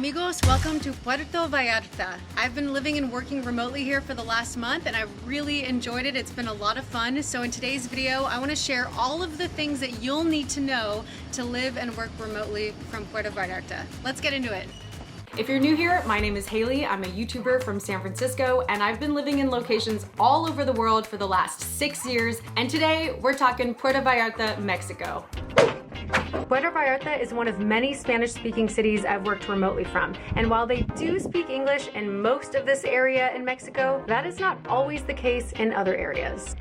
amigos, welcome to Puerto Vallarta. I've been living and working remotely here for the last month and I really enjoyed it. It's been a lot of fun. So in today's video, I want to share all of the things that you'll need to know to live and work remotely from Puerto Vallarta. Let's get into it. If you're new here, my name is Haley. I'm a YouTuber from San Francisco, and I've been living in locations all over the world for the last 6 years. And today we're talking Puerto Vallarta, Mexico. Puerto Vallarta is one of many Spanish-speaking cities I've worked remotely from. And while they do speak English in most of this area in Mexico, that is not always the case in other areas.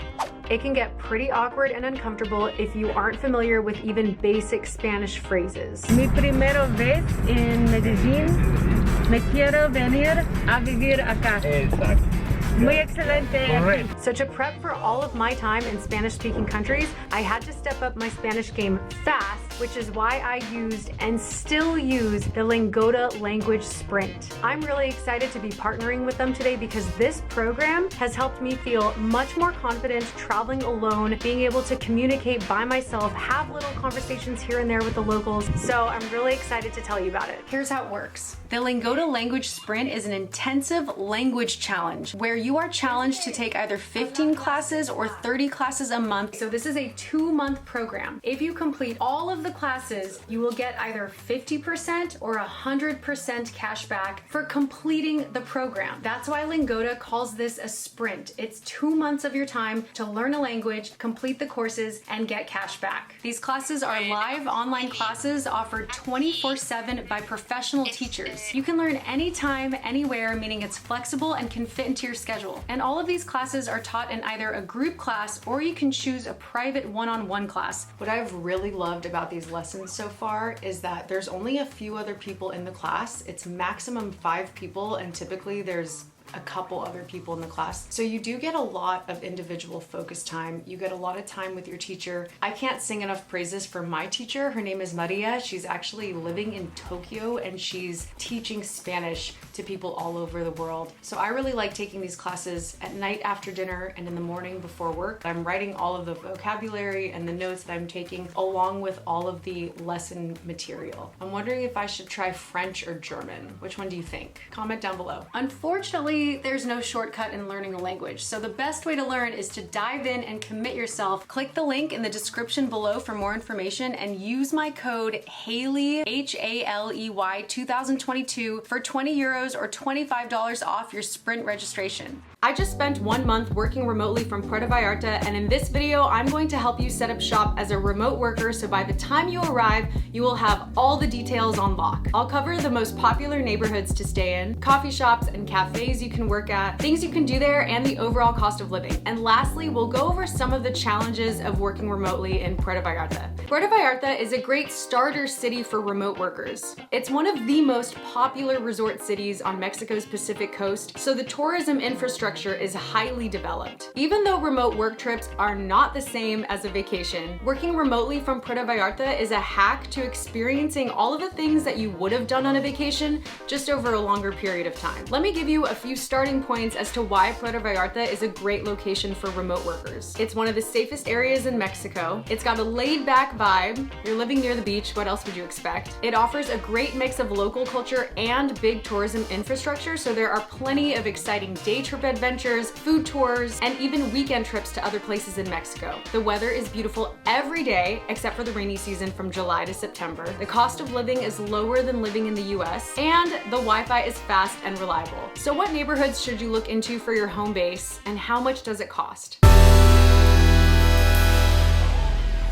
It can get pretty awkward and uncomfortable if you aren't familiar with even basic Spanish phrases. Mi primera vez en Medellín, me quiero venir a vivir acá. Exacto. Muy excelente. Correct. So to prep for all of my time in Spanish-speaking countries, I had to step up my Spanish game fast, which is why I used and still use the Lingoda Language Sprint. I'm really excited to be partnering with them today because this program has helped me feel much more confident traveling alone, being able to communicate by myself, have little conversations here and there with the locals. So I'm really excited to tell you about it. Here's how it works. The Lingoda Language Sprint is an intensive language challenge where you are challenged to take either 15 classes or 30 classes a month. So this is a 2-month program. If you complete all of the classes, you will get either 50% or 100% cash back for completing the program. That's why Lingoda calls this a sprint. It's 2 months of your time to learn a language, complete the courses, and get cash back. These classes are live online classes offered 24/7 by professional teachers. You can learn anytime, anywhere, meaning it's flexible and can fit into your schedule. And all of these classes are taught in either a group class or you can choose a private one-on-one class. What I've really loved about these lessons so far is that there's only a few other people in the class. It's maximum 5 people, and typically there's a couple other people in the class. So you do get a lot of individual focus time. You get a lot of time with your teacher. I can't sing enough praises for my teacher. Her name is Maria. She's actually living in Tokyo and she's teaching Spanish to people all over the world. So I really like taking these classes at night after dinner and in the morning before work. I'm writing all of the vocabulary and the notes that I'm taking along with all of the lesson material. I'm wondering if I should try French or German. Which one do you think? Comment down below. Unfortunately, there's no shortcut in learning a language, so the best way to learn is to dive in and commit yourself. Click the link in the description below for more information and use my code HALEY, H-A-L-E-Y 2022 for 20 euros or $25 off your sprint registration. I just spent 1 month working remotely from Puerto Vallarta, and in this video, I'm going to help you set up shop as a remote worker so by the time you arrive, you will have all the details on lock. I'll cover the most popular neighborhoods to stay in, coffee shops and cafes you can work at, things you can do there, and the overall cost of living. And lastly, we'll go over some of the challenges of working remotely in Puerto Vallarta. Puerto Vallarta is a great starter city for remote workers. It's one of the most popular resort cities on Mexico's Pacific coast, so the tourism infrastructure is highly developed. Even though remote work trips are not the same as a vacation, working remotely from Puerto Vallarta is a hack to experiencing all of the things that you would have done on a vacation just over a longer period of time. Let me give you a few starting points as to why Puerto Vallarta is a great location for remote workers. It's one of the safest areas in Mexico. It's got a laid-back vibe. You're living near the beach, what else would you expect? It offers a great mix of local culture and big tourism infrastructure, so there are plenty of exciting day trip adventures, food tours, and even weekend trips to other places in Mexico. The weather is beautiful every day, except for the rainy season from July to September. The cost of living is lower than living in the US, and the Wi-Fi is fast and reliable. So what neighborhoods should you look into for your home base, and how much does it cost?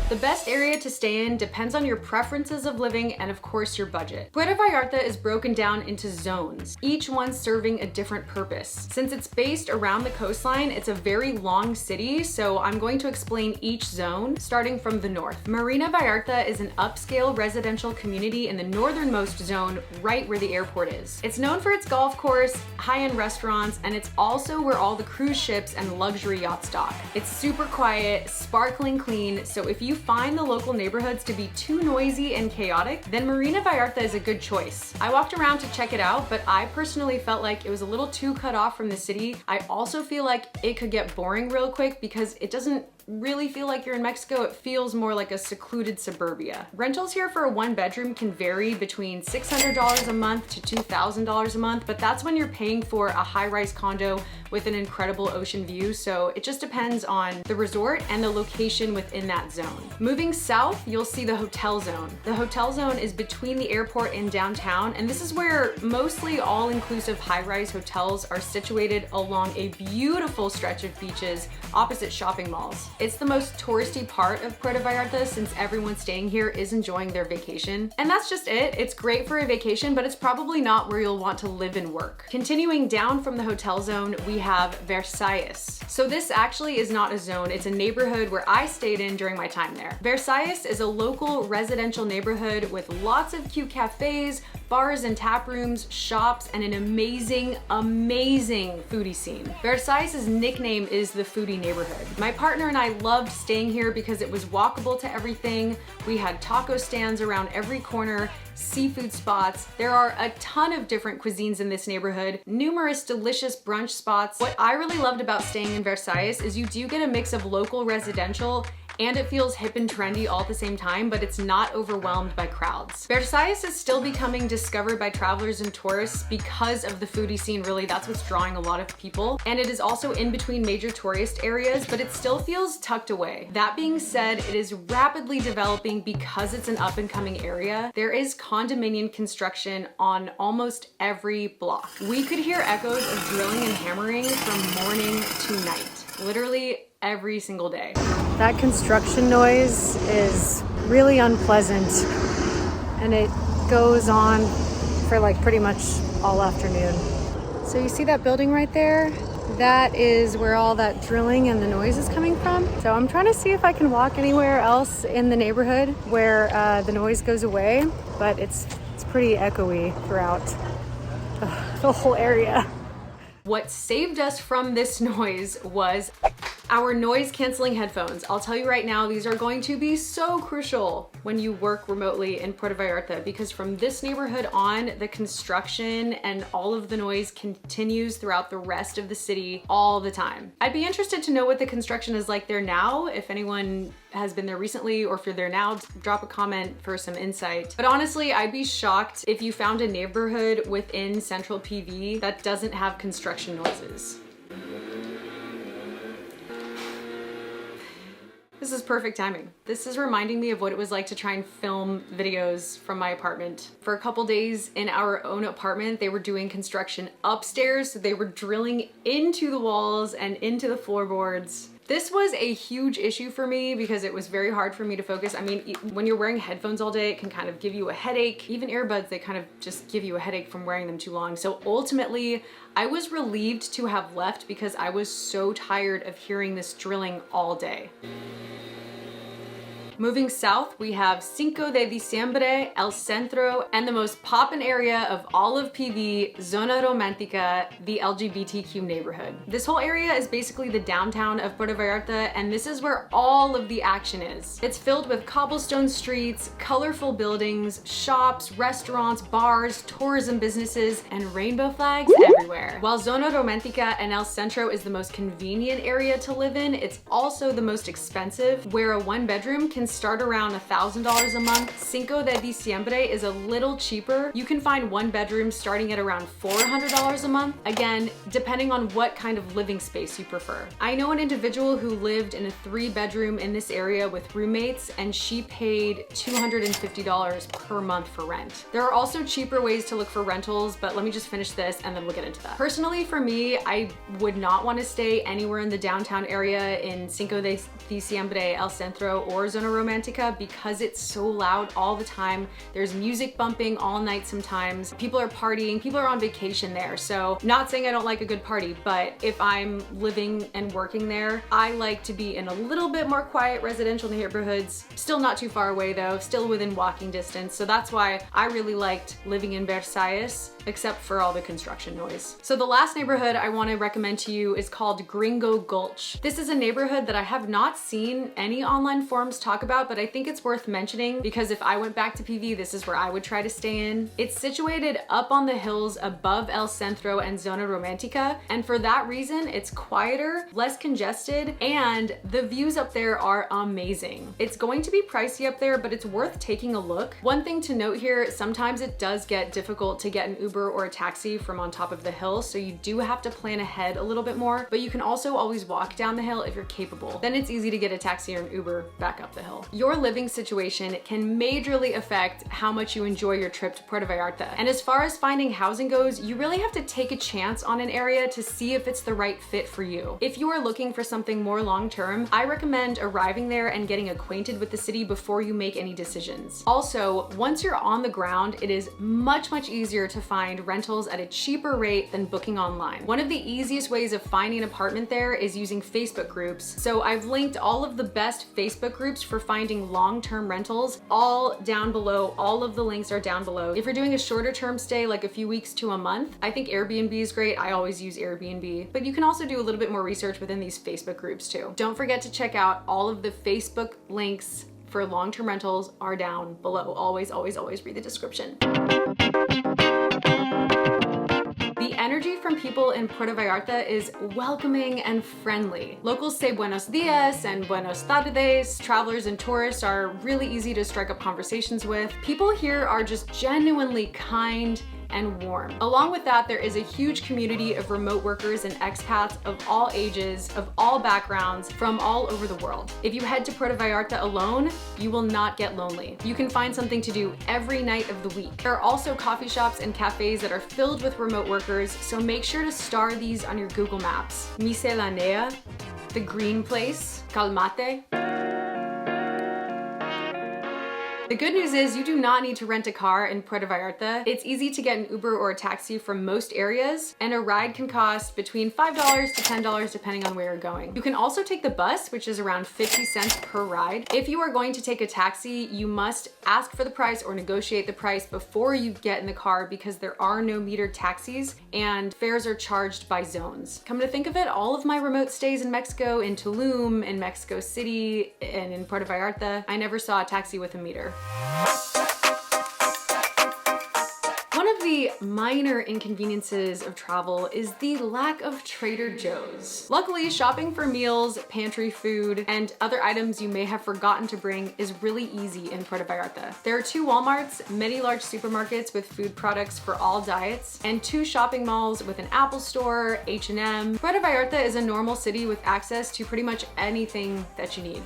The best area to stay in depends on your preferences of living and of course your budget. Puerto Vallarta is broken down into zones, each one serving a different purpose. Since it's based around the coastline, it's a very long city, so I'm going to explain each zone, starting from the north. Marina Vallarta is an upscale residential community in the northernmost zone, right where the airport is. It's known for its golf course, high-end restaurants, and it's also where all the cruise ships and luxury yachts dock. It's super quiet, sparkling clean, so if you find the local neighborhoods to be too noisy and chaotic, then Marina Vallarta is a good choice. I walked around to check it out, but I personally felt like it was a little too cut off from the city. I also feel like it could get boring real quick because it doesn't really feel like you're in Mexico. It feels more like a secluded suburbia. Rentals here for a 1-bedroom can vary between $600 a month to $2,000 a month, but that's when you're paying for a high-rise condo with an incredible ocean view. So it just depends on the resort and the location within that zone. Moving south, you'll see the hotel zone. The hotel zone is between the airport and downtown, and this is where mostly all-inclusive high-rise hotels are situated along a beautiful stretch of beaches opposite shopping malls. It's the most touristy part of Puerto Vallarta since everyone staying here is enjoying their vacation. And that's just it. It's great for a vacation, but it's probably not where you'll want to live and work. Continuing down from the hotel zone, we have Versailles. So this actually is not a zone, it's a neighborhood where I stayed in during my time there. Versailles is a local residential neighborhood with lots of cute cafes, bars and tap rooms, shops, and an amazing foodie scene. Versailles' nickname is the foodie neighborhood. My partner and I loved staying here because it was walkable to everything. We had taco stands around every corner, seafood spots. There are a ton of different cuisines in this neighborhood, numerous delicious brunch spots. What I really loved about staying in Versailles is you do get a mix of local residential and it feels hip and trendy all at the same time, but it's not overwhelmed by crowds. Versailles is still becoming discovered by travelers and tourists because of the foodie scene. Really, that's what's drawing a lot of people. And it is also in between major tourist areas, but it still feels tucked away. That being said, it is rapidly developing because it's an up and coming area. There is condominium construction on almost every block. We could hear echoes of drilling and hammering from morning to night. Literally every single day. That construction noise is really unpleasant, and it goes on for like pretty much all afternoon. So you see that building right there? That is where all that drilling and the noise is coming from. So I'm trying to see if I can walk anywhere else in the neighborhood where the noise goes away, but it's pretty echoey throughout the whole area. What saved us from this noise was our noise canceling headphones. I'll tell you right now, these are going to be so crucial when you work remotely in Puerto Vallarta, because from this neighborhood on, the construction and all of the noise continues throughout the rest of the city all the time. I'd be interested to know what the construction is like there now. If anyone has been there recently, or if you're there now, drop a comment for some insight. But honestly, I'd be shocked if you found a neighborhood within Central PV that doesn't have construction noises. This is perfect timing. This is reminding me of what it was like to try and film videos from my apartment. For a couple days in our own apartment, they were doing construction upstairs, so they were drilling into the walls and into the floorboards. This was a huge issue for me because it was very hard for me to focus. I mean, when you're wearing headphones all day, it can kind of give you a headache. Even earbuds, they kind of just give you a headache from wearing them too long. So ultimately, I was relieved to have left because I was so tired of hearing this drilling all day. Moving south, we have Cinco de Diciembre, El Centro, and the most poppin' area of all of PV, Zona Romantica, the LGBTQ neighborhood. This whole area is basically the downtown of Puerto Vallarta, and this is where all of the action is. It's filled with cobblestone streets, colorful buildings, shops, restaurants, bars, tourism businesses, and rainbow flags everywhere. While Zona Romantica and El Centro is the most convenient area to live in, it's also the most expensive, where a 1-bedroom can start around $1,000 a month. Cinco de Diciembre is a little cheaper. You can find 1-bedrooms starting at around $400 a month. Again, depending on what kind of living space you prefer. I know an individual who lived in a 3-bedroom in this area with roommates, and she paid $250 per month for rent. There are also cheaper ways to look for rentals, but let me just finish this and then we'll get into that. Personally, for me, I would not want to stay anywhere in the downtown area in Cinco de Diciembre, El Centro, or Zona Romantica because it's so loud all the time. There's music bumping all night sometimes. People are partying, people are on vacation there. So not saying I don't like a good party, but if I'm living and working there, I like to be in a little bit more quiet residential neighborhoods. Still not too far away though, still within walking distance. So that's why I really liked living in Versailles. except for all the construction noise. So the last neighborhood I want to recommend to you is called Gringo Gulch. This is a neighborhood that I have not seen any online forums talk about, but I think it's worth mentioning because if I went back to PV, this is where I would try to stay in. It's situated up on the hills above El Centro and Zona Romantica, and for that reason, it's quieter, less congested, and the views up there are amazing. It's going to be pricey up there, but it's worth taking a look. One thing to note here, sometimes it does get difficult to get an Uber or a taxi from on top of the hill, so you do have to plan ahead a little bit more, but you can also always walk down the hill if you're capable. Then it's easy to get a taxi or an Uber back up the hill. Your living situation can majorly affect how much you enjoy your trip to Puerto Vallarta. And as far as finding housing goes, you really have to take a chance on an area to see if it's the right fit for you. If you are looking for something more long-term, I recommend arriving there and getting acquainted with the city before you make any decisions. Also, once you're on the ground, it is much easier to find rentals at a cheaper rate than booking online. One of the easiest ways of finding an apartment there is using Facebook groups. So I've linked all of the best Facebook groups for finding long-term rentals all down below. All of the links are down below. If you're doing a shorter term stay, like a few weeks to a month, I think Airbnb is great. I always use Airbnb, but you can also do a little bit more research within these Facebook groups too. Don't forget to check out all of the Facebook links for long-term rentals are down below. Always read the description. The energy from people in Puerto Vallarta is welcoming and friendly. Locals say buenos dias and buenos tardes. Travelers and tourists are really easy to strike up conversations with. People here are just genuinely kind and warm. Along with that, there is a huge community of remote workers and expats of all ages, of all backgrounds, from all over the world. If you head to Puerto Vallarta alone, you will not get lonely. You can find something to do every night of the week. There are also coffee shops and cafes that are filled with remote workers, so make sure to star these on your Google Maps. Miscelánea, The Green Place, Calmate. The good news is you do not need to rent a car in Puerto Vallarta. It's easy to get an Uber or a taxi from most areas, and a ride can cost between $5 to $10 depending on where you're going. You can also take the bus, which is around 50 cents per ride. If you are going to take a taxi, you must ask for the price or negotiate the price before you get in the car because there are no metered taxis and fares are charged by zones. Come to think of it, all of my remote stays in Mexico, in Tulum, in Mexico City, and in Puerto Vallarta, I never saw a taxi with a meter. One of the minor inconveniences of travel is the lack of Trader Joe's. Luckily, shopping for meals, pantry food, and other items you may have forgotten to bring is really easy in Puerto Vallarta. There are 2 Walmarts, many large supermarkets with food products for all diets, and 2 shopping malls with an Apple store, H&M. Puerto Vallarta is a normal city with access to pretty much anything that you need.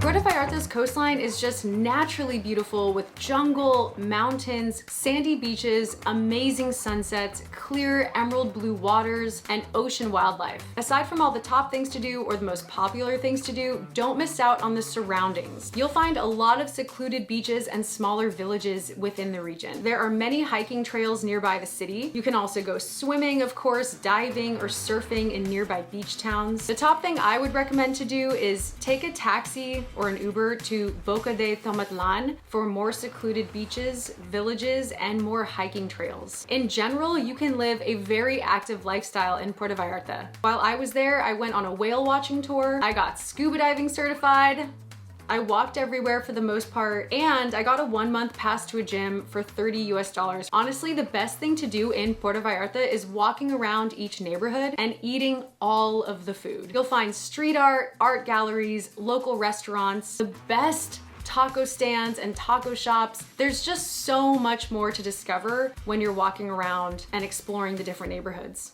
Puerto Vallarta's coastline is just naturally beautiful with jungle, mountains, sandy beaches, amazing sunsets, clear emerald blue waters, and ocean wildlife. Aside from all the top things to do or the most popular things to do, don't miss out on the surroundings. You'll find a lot of secluded beaches and smaller villages within the region. There are many hiking trails nearby the city. You can also go swimming, of course, diving or surfing in nearby beach towns. The top thing I would recommend to do is take a taxi or an Uber to Boca de Tomatlan for more secluded beaches, villages, and more hiking trails. In general, you can live a very active lifestyle in Puerto Vallarta. While I was there, I went on a whale watching tour, I got scuba diving certified, I walked everywhere for the most part, and I got a 1-month pass to a gym for $30 US. Honestly, the best thing to do in Puerto Vallarta is walking around each neighborhood and eating all of the food. You'll find street art, art galleries, local restaurants, the best taco stands and taco shops. There's just so much more to discover when you're walking around and exploring the different neighborhoods.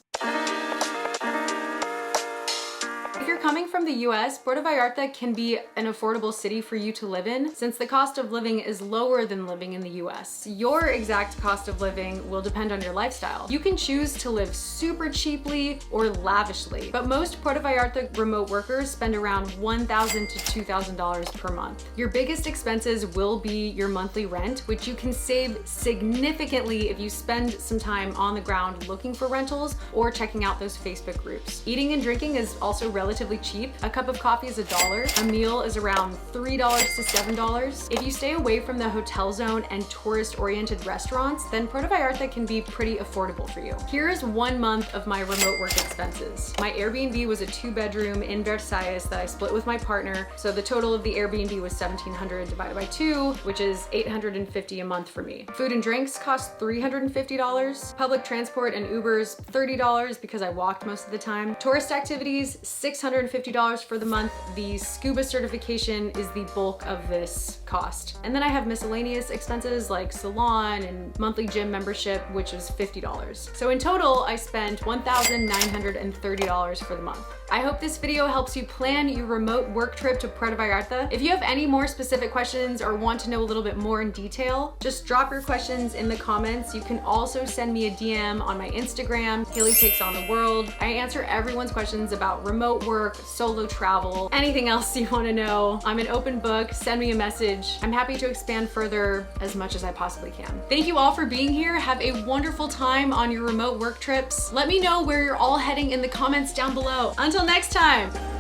If you're coming from the US, Puerto Vallarta can be an affordable city for you to live in since the cost of living is lower than living in the US. Your exact cost of living will depend on your lifestyle. You can choose to live super cheaply or lavishly, but most Puerto Vallarta remote workers spend around $1,000 to $2,000 per month. Your biggest expenses will be your monthly rent, which you can save significantly if you spend some time on the ground looking for rentals or checking out those Facebook groups. Eating and drinking is also relatively relatively cheap. A cup of coffee is $1. A meal is around $3 to $7. If you stay away from the hotel zone and tourist-oriented restaurants, then Puerto Vallarta can be pretty affordable for you. Here is 1 month of my remote work expenses. My Airbnb was a 2-bedroom in Versailles that I split with my partner, so the total of the Airbnb was $1,700 divided by 2, which is $850 a month for me. Food and drinks cost $350. Public transport and Ubers, $30 because I walked most of the time. Tourist activities, $650 for the month. The scuba certification is the bulk of this cost. And then I have miscellaneous expenses like salon and monthly gym membership, which is $50. So in total, I spent $1,930 for the month. I hope this video helps you plan your remote work trip to Puerto Vallarta. If you have any more specific questions or want to know a little bit more in detail, just drop your questions in the comments. You can also send me a DM on my Instagram, Haley Takes on the World. I answer everyone's questions about remote work, solo travel, anything else you want to know. I'm an open book. Send me a message. I'm happy to expand further as much as I possibly can. Thank you all for being here. Have a wonderful time on your remote work trips. Let me know where you're all heading in the comments down below. Until next time.